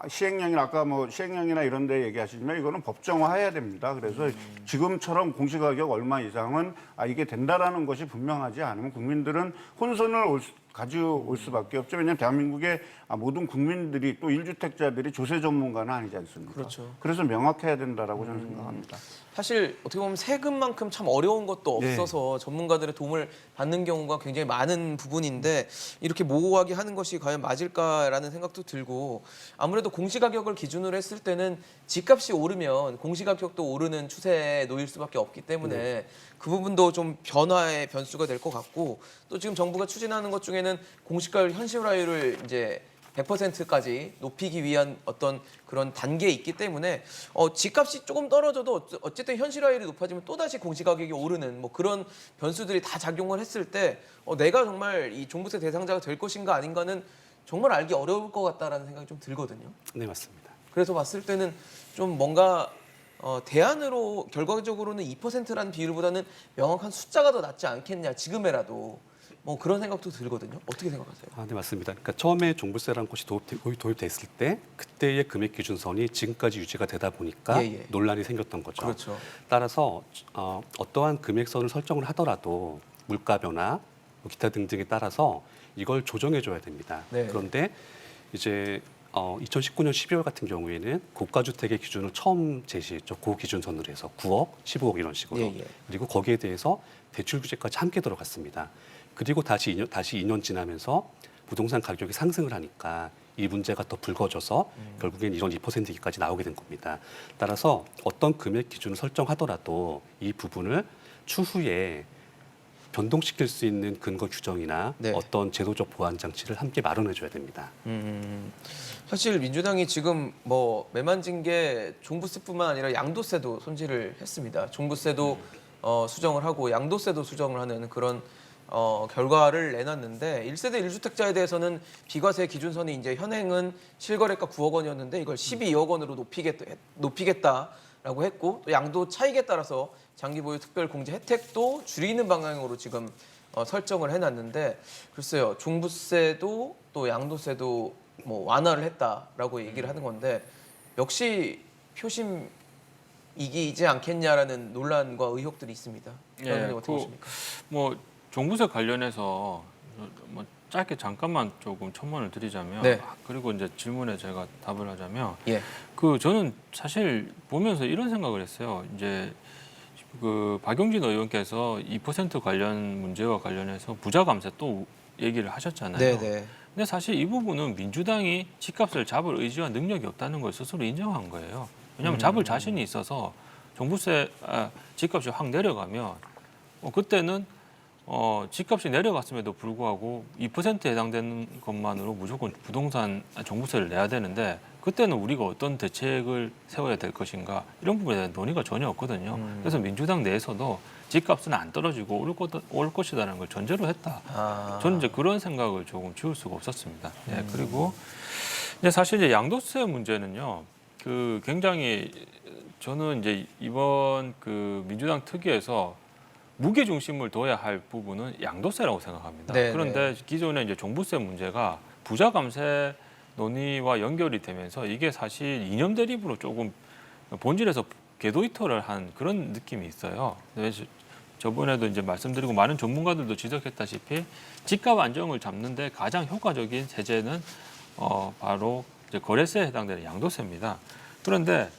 시행령이나 아까 뭐 시행령이나 이런 데 얘기하시지만 이거는 법정화해야 됩니다. 그래서 지금처럼 공시가격 얼마 이상은 이게 된다라는 것이 분명하지 않으면 국민들은 혼선을 가져올 수밖에 없죠. 왜냐하면 대한민국의 모든 국민들이 또 1주택자들이 조세 전문가는 아니지 않습니까? 그렇죠. 그래서 명확해야 된다라고 저는 생각합니다. 사실 어떻게 보면 세금만큼 참 어려운 것도 없어서 전문가들의 도움을 받는 경우가 굉장히 많은 부분인데 이렇게 모호하게 하는 것이 과연 맞을까라는 생각도 들고 아무래도 공시가격을 기준으로 했을 때는 집값이 오르면 공시가격도 오르는 추세에 놓일 수밖에 없기 때문에 그 부분도 좀 변화의 변수가 될 것 같고 또 지금 정부가 추진하는 것 중에는 공시가율 현실화율을 이제 100%까지 높이기 위한 어떤 그런 단계에 있기 때문에 집값이 조금 떨어져도 어쨌든 현실화율이 높아지면 또다시 공시가격이 오르는 뭐 그런 변수들이 다 작용을 했을 때 내가 정말 이 종부세 대상자가 될 것인가 아닌가는 정말 알기 어려울 것 같다라는 생각이 좀 들거든요. 네, 맞습니다. 그래서 봤을 때는 좀 뭔가 대안으로 결과적으로는 2%라는 비율보다는 명확한 숫자가 더 낫지 않겠냐 지금에라도 뭐 그런 생각도 들거든요. 어떻게 생각하세요? 네, 맞습니다. 그러니까 처음에 종부세라는 것이 도입됐을 때 그때의 금액 기준선이 지금까지 유지가 되다 보니까 예. 논란이 생겼던 거죠. 그렇죠. 따라서 어떠한 금액선을 설정을 하더라도 물가 변화, 뭐 기타 등등에 따라서 이걸 조정해줘야 됩니다. 네. 그런데 이제 2019년 12월 같은 경우에는 고가주택의 기준을 처음 제시했죠. 그 기준선으로 해서 9억, 15억 이런 식으로. 예. 그리고 거기에 대해서 대출 규제까지 함께 들어갔습니다. 그리고 다시 2년 지나면서 부동산 가격이 상승을 하니까 이 문제가 더 불거져서 결국엔 이런 2%기까지 나오게 된 겁니다. 따라서 어떤 금액 기준을 설정하더라도 이 부분을 추후에 변동시킬 수 있는 근거 규정이나 네. 어떤 제도적 보완 장치를 함께 마련해 줘야 됩니다. 사실 민주당이 지금 뭐 매만진 게 종부세뿐만 아니라 양도세도 손질을 했습니다. 종부세도 수정을 하고 양도세도 수정을 하는 그런 결과를 내놨는데 1세대 1주택자에 대해서는 비과세 기준선이 이제 현행은 실거래가 9억 원이었는데 이걸 12억 원으로 높이겠다라고 했고 또 양도 차익에 따라서 장기 보유 특별 공제 혜택도 줄이는 방향으로 지금 설정을 해놨는데 글쎄요 종부세도 또 양도세도 뭐 완화를 했다라고 얘기를 하는 건데 역시 표심 이기지 않겠냐라는 논란과 의혹들이 있습니다. 의원님 어떻게 보십니까? 뭐 종부세 관련해서 뭐 짧게 잠깐만 조금 첨언을 드리자면, 네. 그리고 이제 질문에 제가 답을 하자면, 예. 저는 사실 보면서 이런 생각을 했어요. 이제 박용진 의원께서 2% 관련 문제와 관련해서 부자 감세 또 얘기를 하셨잖아요. 네네. 근데 사실 이 부분은 민주당이 집값을 잡을 의지와 능력이 없다는 걸 스스로 인정한 거예요. 왜냐하면 잡을 자신이 있어서 집값이 확 내려가면 그때는 집값이 내려갔음에도 불구하고 2%에 해당되는 것만으로 무조건 부동산 종부세를 내야 되는데 그때는 우리가 어떤 대책을 세워야 될 것인가 이런 부분에 대한 논의가 전혀 없거든요. 그래서 민주당 내에서도 집값은 안 떨어지고 올 것이다라는 걸 전제로 했다. 저는 이제 그런 생각을 조금 지울 수가 없었습니다. 예, 그리고 이제 사실 이제 양도세 문제는요. 굉장히 저는 이제 이번 민주당 특위에서 무게 중심을 둬야 할 부분은 양도세라고 생각합니다. 네, 그런데 기존에 이제 종부세 문제가 부자 감세 논의와 연결이 되면서 이게 사실 이념 대립으로 조금 본질에서 궤도 이탈을 한 그런 느낌이 있어요. 저번에도 이제 말씀드리고 많은 전문가들도 지적했다시피 집값 안정을 잡는데 가장 효과적인 세제는 바로 이제 거래세에 해당되는 양도세입니다. 그런데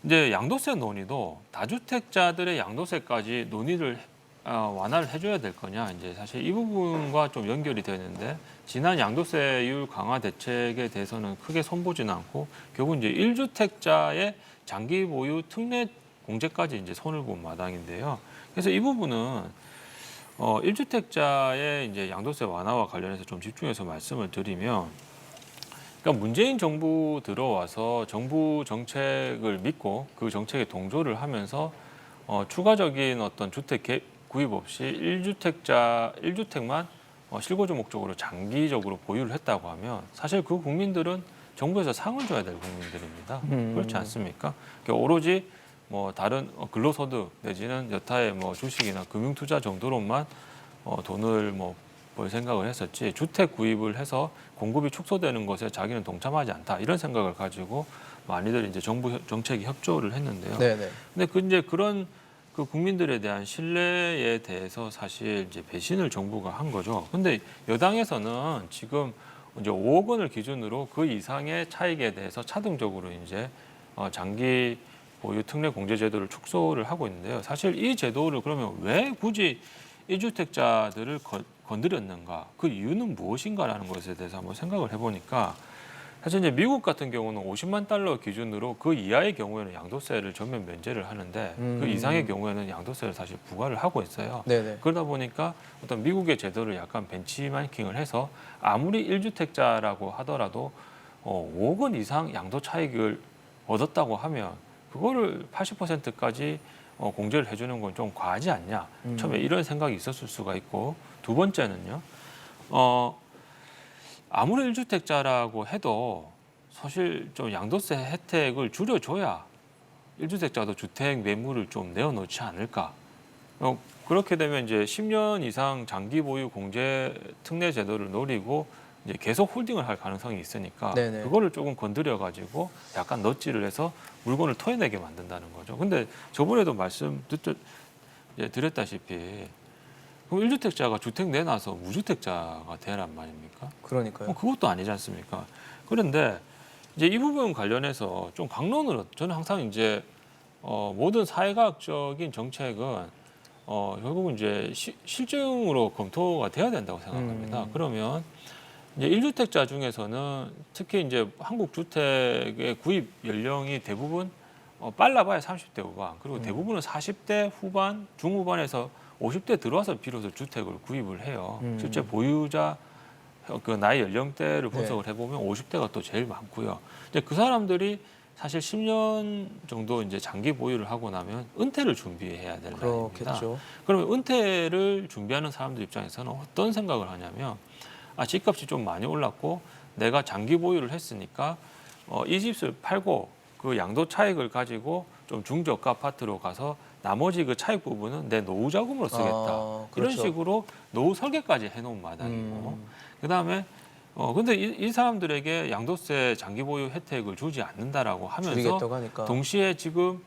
이제 양도세 논의도 다주택자들의 양도세까지 논의를 완화를 해줘야 될 거냐 이제 사실 이 부분과 좀 연결이 되는데 지난 양도세율 강화 대책에 대해서는 크게 손보지는 않고 결국 이제 1주택자의 장기 보유 특례 공제까지 이제 손을 본 마당인데요. 그래서 이 부분은 1주택자의 이제 양도세 완화와 관련해서 좀 집중해서 말씀을 드리면. 그러니까 문재인 정부 들어와서 정부 정책을 믿고 그 정책에 동조를 하면서 추가적인 어떤 주택 구입 없이 1주택만 실거주 목적으로 장기적으로 보유를 했다고 하면 사실 그 국민들은 정부에서 상을 줘야 될 국민들입니다. 그렇지 않습니까? 그러니까 오로지 뭐 다른 근로소득 내지는 여타의 뭐 주식이나 금융투자 정도로만 돈을 볼 생각을 했었지 주택 구입을 해서 공급이 축소되는 것에 자기는 동참하지 않다 이런 생각을 가지고 많이들 이제 정부 정책에 협조를 했는데요. 네네. 근데 이제 그런 국민들에 대한 신뢰에 대해서 사실 이제 배신을 정부가 한 거죠. 근데 여당에서는 지금 이제 5억 원을 기준으로 그 이상의 차익에 대해서 차등적으로 이제 장기 보유 특례 공제 제도를 축소를 하고 있는데요. 사실 이 제도를 그러면 왜 굳이 1주택자들을 건드렸는가? 그 이유는 무엇인가라는 것에 대해서 한번 생각을 해보니까 사실 이제 미국 같은 경우는 50만 달러 기준으로 그 이하의 경우에는 양도세를 전면 면제를 하는데 그 이상의 경우에는 양도세를 사실 부과를 하고 있어요. 네네. 그러다 보니까 어떤 미국의 제도를 약간 벤치마킹을 해서 아무리 1주택자라고 하더라도 5억 원 이상 양도 차익을 얻었다고 하면 그거를 80%까지 공제를 해주는 건 좀 과하지 않냐. 처음에 이런 생각이 있었을 수가 있고 두 번째는요. 아무리 1주택자라고 해도 사실 좀 양도세 혜택을 줄여줘야 1주택자도 주택 매물을 좀 내어놓지 않을까. 그렇게 되면 이제 10년 이상 장기 보유 공제 특례 제도를 노리고 이제 계속 홀딩을 할 가능성이 있으니까 네네. 그거를 조금 건드려 가지고 약간 넛지를 해서 물건을 토해내게 만든다는 거죠. 근데 저번에도 드렸다시피 그럼 1주택자가 주택 내놔서 무주택자가 되란 말입니까? 그러니까요. 그것도 아니지 않습니까? 그런데 이제 이 부분 관련해서 좀 강론으로 저는 항상 이제 모든 사회과학적인 정책은 결국은 이제 실증으로 검토가 돼야 된다고 생각합니다. 그러면 이제 1주택자 중에서는 특히 이제 한국 주택의 구입 연령이 대부분 빨라봐야 30대 후반 그리고 대부분은 40대 후반 중후반에서 50대 들어와서 비로소 주택을 구입을 해요. 실제 보유자 그 나이 연령대를 분석을 해보면 50대가 또 제일 많고요. 근데 그 사람들이 사실 10년 정도 이제 장기 보유를 하고 나면 은퇴를 준비해야 될 나이입니다. 그렇겠죠. 그러면 은퇴를 준비하는 사람들 입장에서는 어떤 생각을 하냐면 집값이 좀 많이 올랐고 내가 장기 보유를 했으니까 이 집을 팔고 그 양도 차익을 가지고 좀 중저가 아파트로 가서 나머지 그 차익 부분은 내 노후 자금으로 쓰겠다. 그렇죠. 이런 식으로 노후 설계까지 해놓은 마당이고 그다음에 근데 이 사람들에게 양도세 장기 보유 혜택을 주지 않는다라고 하면서 줄이겠다고 하니까. 동시에 지금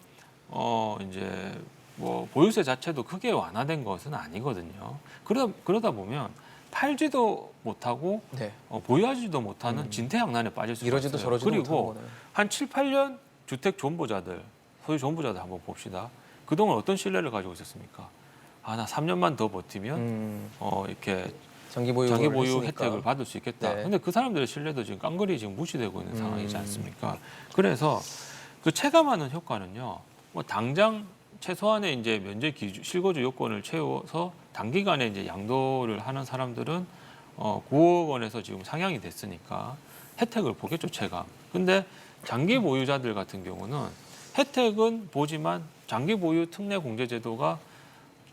이제 뭐 보유세 자체도 크게 완화된 것은 아니거든요. 그러다 보면 팔지도 못하고 네. 보유하지도 못하는 진퇴양난에 빠질 수가 이러지도 있어요. 저러지도 못하는 그리고 거네요. 한 7, 8년 주택 존보자들, 소유 존보자들 한번 봅시다. 그동안 어떤 신뢰를 가지고 있었습니까? 나 3년만 더 버티면 이렇게 장기 보유 혜택을 받을 수 있겠다. 네. 근데 그 사람들의 신뢰도 지금 깡그리 지금 무시되고 있는 상황이지 않습니까? 그래서 그 체감하는 효과는요. 뭐 당장 최소한의 이제 면제 기준, 실거주 요건을 채워서 단기간에 이제 양도를 하는 사람들은 9억 원에서 지금 상향이 됐으니까 혜택을 보겠죠, 체감. 근데 장기 보유자들 같은 경우는 혜택은 보지만 장기 보유 특례 공제 제도가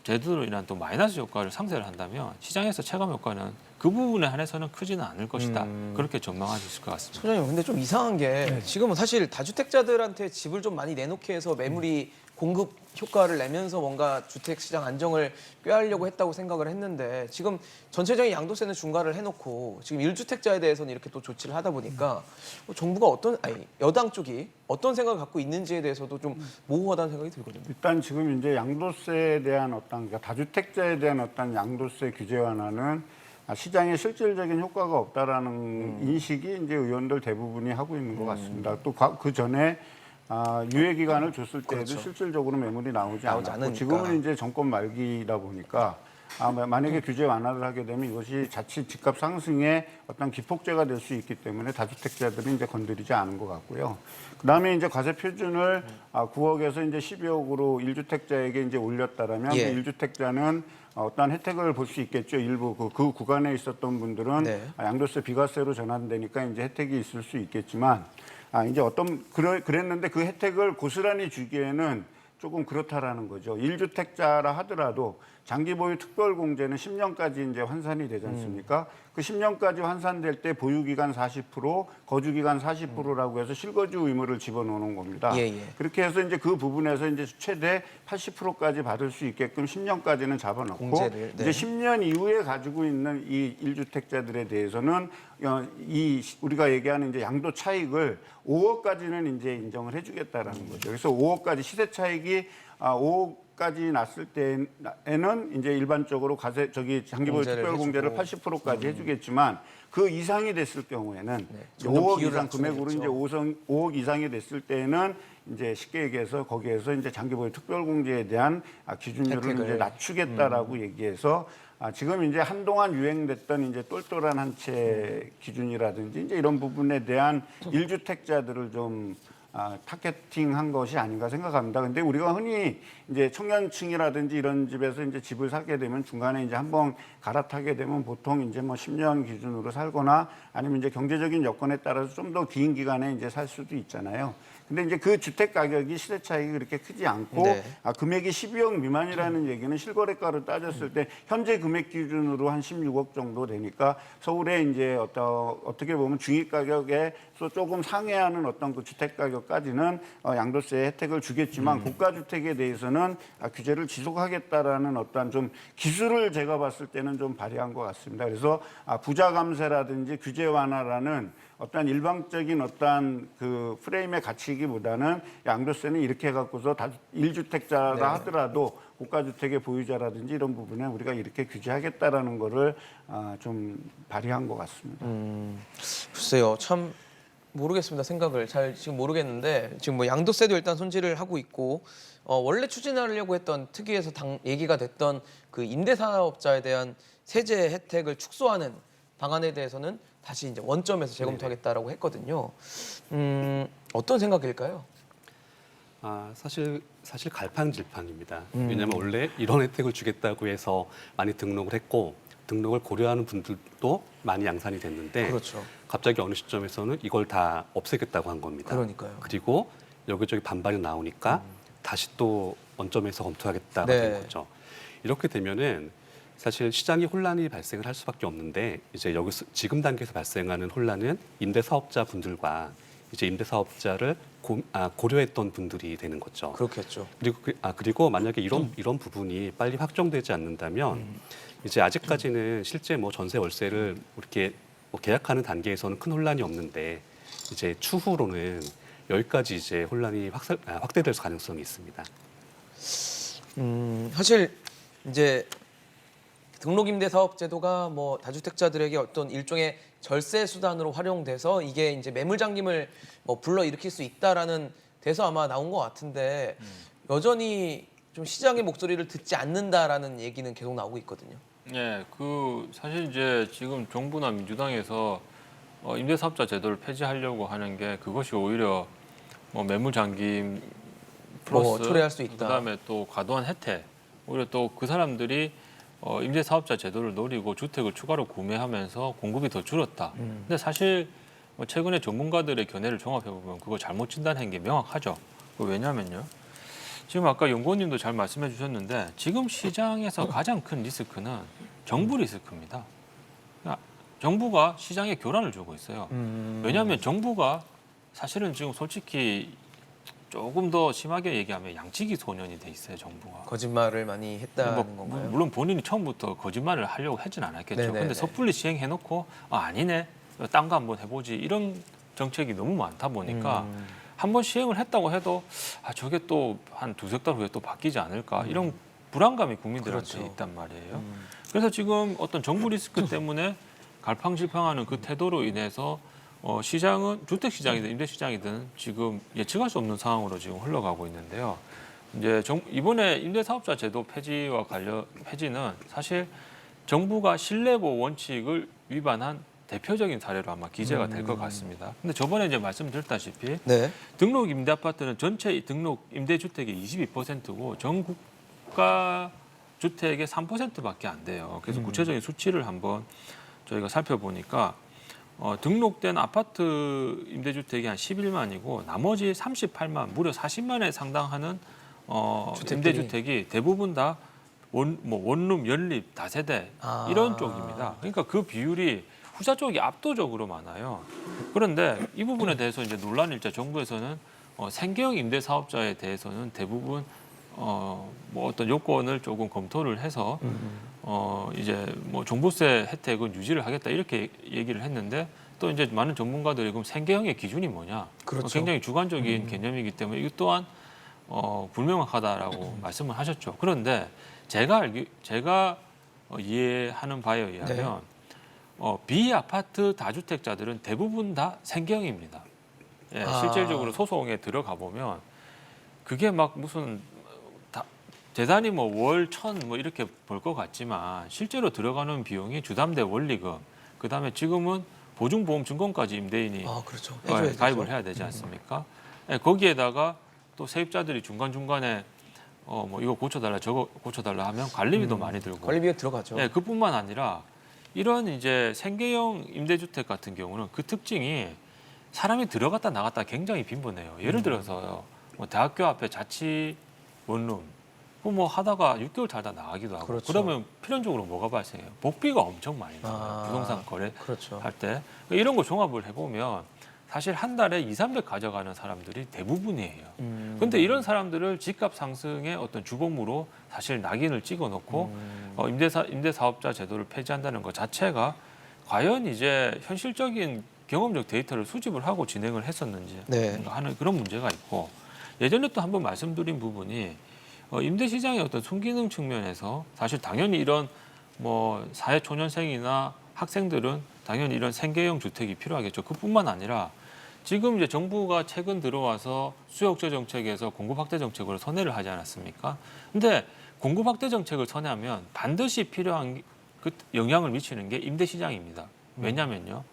제도로 인한 또 마이너스 효과를 상쇄를 한다면 시장에서 체감 효과는 그 부분에 한해서는 크지는 않을 것이다. 그렇게 전망할 수 있을 것 같습니다. 소장님, 근데 좀 이상한 게 지금은 사실 다주택자들한테 집을 좀 많이 내놓게 해서 매물이 공급 효과를 내면서 뭔가 주택 시장 안정을 꾀하려고 했다고 생각을 했는데 지금 전체적인 양도세는 중과를 해놓고 지금 1주택자에 대해서는 이렇게 또 조치를 하다 보니까 정부가 여당 쪽이 어떤 생각을 갖고 있는지에 대해서도 좀 모호하다는 생각이 들거든요. 일단 지금 이제 양도세에 대한 그러니까 다주택자에 대한 양도세 규제 완화는 시장에 실질적인 효과가 없다라는 인식이 이제 의원들 대부분이 하고 있는 것 같습니다. 또 그 전에 유예 기간을 줬을 때에도 그렇죠. 실질적으로 매물이 나오지 나오지 않았고 않으니까. 지금은 이제 정권 말기다 보니까 만약에 규제 완화를 하게 되면 이것이 자칫 집값 상승의 어떤 기폭제가 될 수 있기 때문에 다주택자들은 이제 건드리지 않은 것 같고요. 그다음에 이제 과세 표준을 9억에서 이제 12억으로 1주택자에게 이제 올렸다라면 예. 그 1주택자는 어떤 혜택을 볼 수 있겠죠. 일부 그 구간에 있었던 분들은 네. 양도세 비과세로 전환되니까 이제 혜택이 있을 수 있겠지만 이제 그랬는데 그 혜택을 고스란히 주기에는 조금 그렇다라는 거죠. 1주택자라 하더라도 장기 보유 특별 공제는 10년까지 이제 환산이 되지 않습니까? 그 10년까지 환산될 때 보유 기간 40%, 거주 기간 40%라고 해서 실거주 의무를 집어넣는 겁니다. 예. 그렇게 해서 이제 그 부분에서 이제 최대 80%까지 받을 수 있게끔 10년까지는 잡아놓고 공제를, 네. 이제 10년 이후에 가지고 있는 이 1주택자들에 대해서는 우리가 얘기하는 이제 양도 차익을 5억까지는 이제 인정을 해주겠다라는 거죠. 그래서 5억까지 시세 차익이 5억까지 났을 때에는 이제 일반적으로 장기 보유 특별 공제를 80%까지 해주겠지만 그 이상이 됐을 경우에는 점점 5억 비율을 이상 금액으로 낮추겠죠. 이제 5억 이상이 됐을 때는 이제 쉽게 얘기해서 거기에서 이제 장기 보유 특별 공제에 대한 기준율을 혜택을. 이제 낮추겠다라고 얘기해서 지금 이제 한동안 유행됐던 이제 똘똘한 한 채 기준이라든지 이제 이런 부분에 대한 1주택자들을 좀 타겟팅한 것이 아닌가 생각합니다. 근데 우리가 흔히 이제 청년층이라든지 이런 집에서 이제 집을 사게 되면 중간에 이제 한번 갈아타게 되면 보통 이제 뭐 10년 기준으로 살거나 아니면 이제 경제적인 여건에 따라서 좀 더 긴 기간에 이제 살 수도 있잖아요. 근데 이제 그 주택 가격이 시세 차익이 그렇게 크지 않고 네. 금액이 12억 미만이라는 얘기는 실거래가로 따졌을 때 현재 금액 기준으로 한 16억 정도 되니까 서울에 이제 어떻게 보면 중위 가격에서 조금 상회하는 어떤 그 주택 가격까지는 양도세 혜택을 주겠지만 고가 주택에 대해서는 규제를 지속하겠다라는 어떤 좀 기술을 제가 봤을 때는 좀 발휘한 것 같습니다. 그래서 부자 감세라든지 규제 완화라는 어떤 일방적인 어떤 그 프레임의 가치이기보다는 양도세는 이렇게 해갖고서 1주택자라 하더라도 고가주택의 보유자라든지 이런 부분에 우리가 이렇게 규제하겠다라는 거를 좀 발휘한 것 같습니다. 글쎄요, 참 모르겠습니다. 생각을 잘 지금 모르겠는데 지금 뭐 양도세도 일단 손질을 하고 있고 원래 추진하려고 했던 특위에서 얘기가 됐던 그 임대사업자에 대한 세제 혜택을 축소하는 방안에 대해서는 다시 이제 원점에서 재검토하겠다라고 했거든요. 어떤 생각일까요? 사실 갈팡질팡입니다. 왜냐하면 원래 이런 혜택을 주겠다고 해서 많이 등록을 했고 등록을 고려하는 분들도 많이 양산이 됐는데 그렇죠. 갑자기 어느 시점에서는 이걸 다 없애겠다고 한 겁니다. 그러니까요. 그리고 여기저기 반발이 나오니까 다시 또 원점에서 검토하겠다가 네. 된 거죠. 이렇게 되면은 사실 시장이 혼란이 발생을 할 수밖에 없는데 이제 여기서 지금 단계에서 발생하는 혼란은 임대사업자분들과 이제 임대사업자를 고려했던 분들이 되는 거죠. 그렇겠죠. 그리고 만약에 이런 부분이 빨리 확정되지 않는다면 이제 아직까지는 실제 뭐 전세 월세를 이렇게 뭐 계약하는 단계에서는 큰 혼란이 없는데 이제 추후로는 여기까지 이제 혼란이 확대될 가능성이 있습니다. 사실 이제 등록임대사업제도가 뭐 다주택자들에게 어떤 일종의 절세 수단으로 활용돼서 이게 이제 매물 잠김을 뭐 불러일으킬 수 있다라는 데서 아마 나온 것 같은데 여전히 좀 시장의 목소리를 듣지 않는다라는 얘기는 계속 나오고 있거든요. 예, 사실 이제 지금 정부나 민주당에서 임대사업자 제도를 폐지하려고 하는 게 그것이 오히려 뭐 매물 잠김 플러스 초래할 수 있다. 그다음에 또 과도한 혜택, 오히려 또 그 사람들이 임대사업자 제도를 노리고 주택을 추가로 구매하면서 공급이 더 줄었다. 근데 사실 뭐 최근에 전문가들의 견해를 종합해 보면 그거 잘못 진단한 게 명확하죠. 왜냐하면요. 지금 아까 연구원님도 잘 말씀해 주셨는데 지금 시장에서 가장 큰 리스크는 정부 리스크입니다. 그러니까 정부가 시장에 교란을 주고 있어요. 왜냐하면 정부가 사실은 지금 솔직히 조금 더 심하게 얘기하면 양치기 소년이 돼 있어요, 정부가. 거짓말을 많이 했다는 뭐, 건가요? 물론 본인이 처음부터 거짓말을 하려고 하진 않았겠죠. 네네네. 근데 섣불리 시행해놓고 아니네, 딴 거 한번 해보지 이런 정책이 너무 많다 보니까 한번 시행을 했다고 해도 저게 또 한 두세 달 후에 또 바뀌지 않을까 이런 불안감이 국민들한테 그렇죠. 있단 말이에요. 그래서 지금 어떤 정부 리스크 때문에 갈팡질팡하는 그 태도로 인해서 시장은 주택 시장이든 임대 시장이든 지금 예측할 수 없는 상황으로 지금 흘러가고 있는데요. 이제 이번에 임대사업자 제도 폐지는 사실 정부가 신뢰보호 원칙을 위반한 대표적인 사례로 아마 기재가 될 것 같습니다. 근데 저번에 이제 말씀드렸다시피 네. 등록 임대 아파트는 전체 등록 임대 주택의 22%고 전국가 주택의 3%밖에 안 돼요. 그래서 구체적인 수치를 한번 저희가 살펴보니까 등록된 아파트 임대주택이 한 11만이고 나머지 38만, 무려 40만에 상당하는 주택들이. 임대주택이 대부분 다 원룸, 연립, 다세대 이런 쪽입니다. 그러니까 그 비율이 후자 쪽이 압도적으로 많아요. 그런데 이 부분에 대해서 이제 논란이 일자 정부에서는 생계형 임대사업자에 대해서는 대부분 뭐 어떤 요건을 조금 검토를 해서 이제 뭐 종부세 혜택은 유지를 하겠다 이렇게 얘기를 했는데 또 이제 많은 전문가들이 그럼 생계형의 기준이 뭐냐? 그렇죠. 굉장히 주관적인 개념이기 때문에 이것 또한 불명확하다라고 말씀을 하셨죠. 그런데 제가 이해하는 바에 의하면 비아파트 다주택자들은 대부분 다 생계형입니다. 예, 실질적으로 소송에 들어가 보면 그게 막 무슨 대단히 뭐 월 1,000 뭐 이렇게 벌 것 같지만 실제로 들어가는 비용이 주담대 원리금, 그다음에 지금은 보증보험증권까지 임대인이 그렇죠. 가입을 해야 되지 않습니까? 예, 거기에다가 또 세입자들이 중간중간에 뭐 이거 고쳐달라 저거 고쳐달라 하면 관리비도 많이 들고 관리비가 들어가죠. 예, 그뿐만 아니라 이런 이제 생계형 임대주택 같은 경우는 그 특징이 사람이 들어갔다 나갔다 굉장히 빈번해요. 예를 들어서 뭐 대학교 앞에 자치 원룸 뭐 하다가 6개월 살다 나가기도 하고 그렇죠. 그러면 필연적으로 뭐가 발생해요? 복비가 엄청 많이 나와요. 부동산 거래 그렇죠. 할 때 이런 거 종합을 해보면 사실 한 달에 2, 300 가져가는 사람들이 대부분이에요. 그런데 이런 사람들을 집값 상승의 어떤 주범으로 사실 낙인을 찍어놓고 임대사업자 제도를 폐지한다는 것 자체가 과연 이제 현실적인 경험적 데이터를 수집을 하고 진행을 했었는지 네. 하는 그런 문제가 있고 예전에 또 한번 말씀드린 부분이 임대 시장의 어떤 순기능 측면에서 사실 당연히 이런 뭐 사회초년생이나 학생들은 당연히 이런 생계형 주택이 필요하겠죠. 그뿐만 아니라 지금 이제 정부가 최근 들어와서 수요억제 정책에서 공급 확대 정책으로 선회를 하지 않았습니까? 근데 공급 확대 정책을 선회하면 반드시 필요한 그 영향을 미치는 게 임대 시장입니다. 왜냐면요.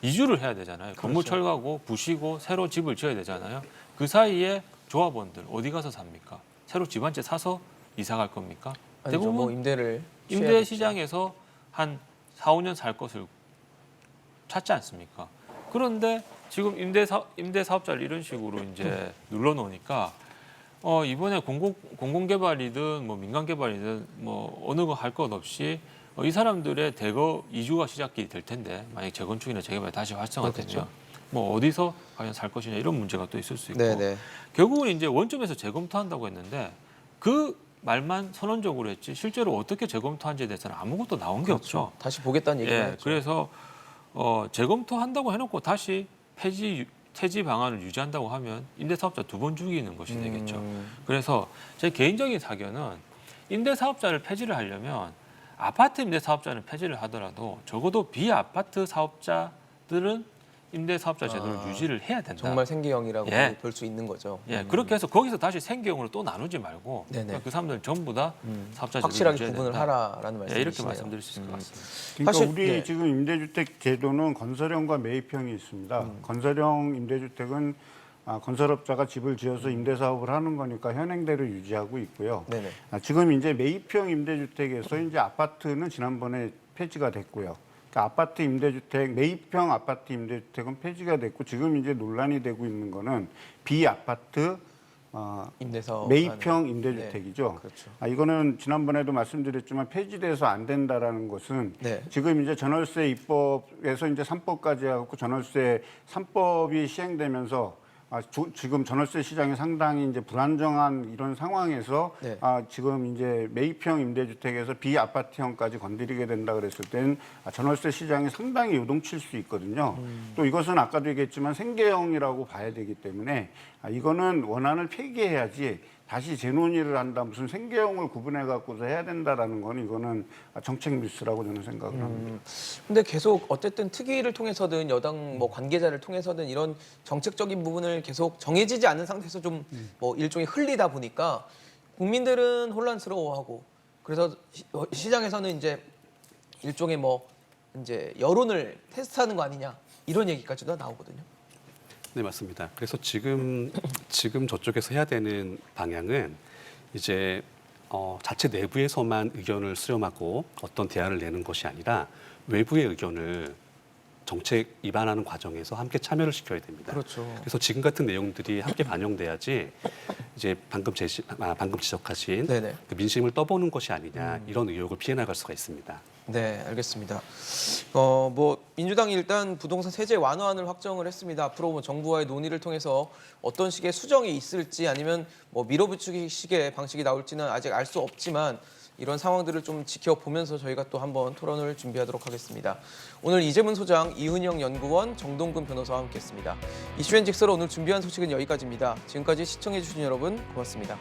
이주를 해야 되잖아요. 건물 철거하고 부시고 새로 집을 지어야 되잖아요. 그 사이에 조합원들 어디 가서 삽니까? 새로 집 한 채 사서 이사 갈 겁니까? 아니죠. 대부분 뭐 임대를 임대 취해야겠죠. 시장에서 한 4, 5년 살 것을 찾지 않습니까? 그런데 지금 임대 사업자를 이런 식으로 이제 눌러 놓으니까 이번에 공공개발이든 뭐 민간개발이든 뭐 어느 거 할 것 없이 이 사람들의 대거 이주가 시작이 될 텐데 만약 재건축이나 재개발이 다시 활성화되면 그렇겠죠. 뭐 어디서 과연 살 것이냐 이런 문제가 또 있을 수 있고 네네. 결국은 이제 원점에서 재검토한다고 했는데 그 말만 선언적으로 했지 실제로 어떻게 재검토한지에 대해서는 아무것도 나온 게 없죠. 다시 보겠다는 얘기가 예, 그래서 재검토한다고 해놓고 다시 폐지 방안을 유지한다고 하면 임대사업자 2번 죽이는 것이 되겠죠. 그래서 제 개인적인 사견은 임대사업자를 폐지를 하려면 아파트 임대사업자는 폐지를 하더라도 적어도 비아파트 사업자들은 임대사업자 제도를 유지를 해야 된다. 정말 생계형이라고 예. 볼 수 있는 거죠. 예, 그렇게 해서 거기서 다시 생계형으로 또 나누지 말고 네네. 그러니까 그 사람들은 전부 다 사업자 제도를 확실하게 유지해야 구분을 된다. 하라라는 예, 말씀이시네요. 이렇게 말씀드릴 수 있을 것 같습니다. 그러니까 사실, 우리 네. 지금 임대주택 제도는 건설형과 매입형이 있습니다. 건설형 임대주택은 건설업자가 집을 지어서 임대사업을 하는 거니까 현행대로 유지하고 있고요. 네네. 지금 이제 매입형 임대주택에서 이제 아파트는 지난번에 폐지가 됐고요. 그러니까 아파트 임대주택, 매입형 아파트 임대주택은 폐지가 됐고 지금 이제 논란이 되고 있는 거는 비아파트 임대사업 매입형 하는- 임대주택이죠. 네, 그렇죠. 이거는 지난번에도 말씀드렸지만 폐지돼서 안 된다라는 것은 네. 지금 이제 전월세 입법에서 이제 3법까지 하고 전월세 3법이 시행되면서 지금 전월세 시장이 상당히 이제 불안정한 이런 상황에서 네. 지금 이제 매입형 임대주택에서 비아파트형까지 건드리게 된다 그랬을 때는 전월세 시장이 상당히 요동칠 수 있거든요. 또 이것은 아까도 얘기했지만 생계형이라고 봐야 되기 때문에 이거는 원안을 폐기해야지 다시 재논의를 한다 무슨 생계형을 구분해 갖고서 해야 된다라는 건 이거는 정책 미스라고 저는 생각을 합니다. 근데 계속 어쨌든 특위를 통해서든 여당 뭐 관계자를 통해서든 이런 정책적인 부분을 계속 정해지지 않은 상태에서 좀 뭐 일종의 흘리다 보니까 국민들은 혼란스러워하고 그래서 시장에서는 이제 일종의 뭐 이제 여론을 테스트하는 거 아니냐 이런 얘기까지도 나오거든요. 네, 맞습니다. 그래서 지금 저쪽에서 해야 되는 방향은 이제 자체 내부에서만 의견을 수렴하고 어떤 대안을 내는 것이 아니라 외부의 의견을 정책 입안하는 과정에서 함께 참여를 시켜야 됩니다. 그렇죠. 그래서 지금 같은 내용들이 함께 반영돼야지 이제 방금 지적하신 네네. 그 민심을 떠보는 것이 아니냐 이런 의혹을 피해 나갈 수가 있습니다. 네, 알겠습니다. 뭐 민주당이 일단 부동산 세제 완화안을 확정을 했습니다. 앞으로 뭐 정부와의 논의를 통해서 어떤 식의 수정이 있을지 아니면 뭐 밀어붙이기식의 방식이 나올지는 아직 알 수 없지만 이런 상황들을 좀 지켜보면서 저희가 또 한번 토론을 준비하도록 하겠습니다. 오늘 이재문 소장, 이은영 연구원, 정동근 변호사와 함께했습니다. 이슈앤 직설 오늘 준비한 소식은 여기까지입니다. 지금까지 시청해주신 여러분 고맙습니다.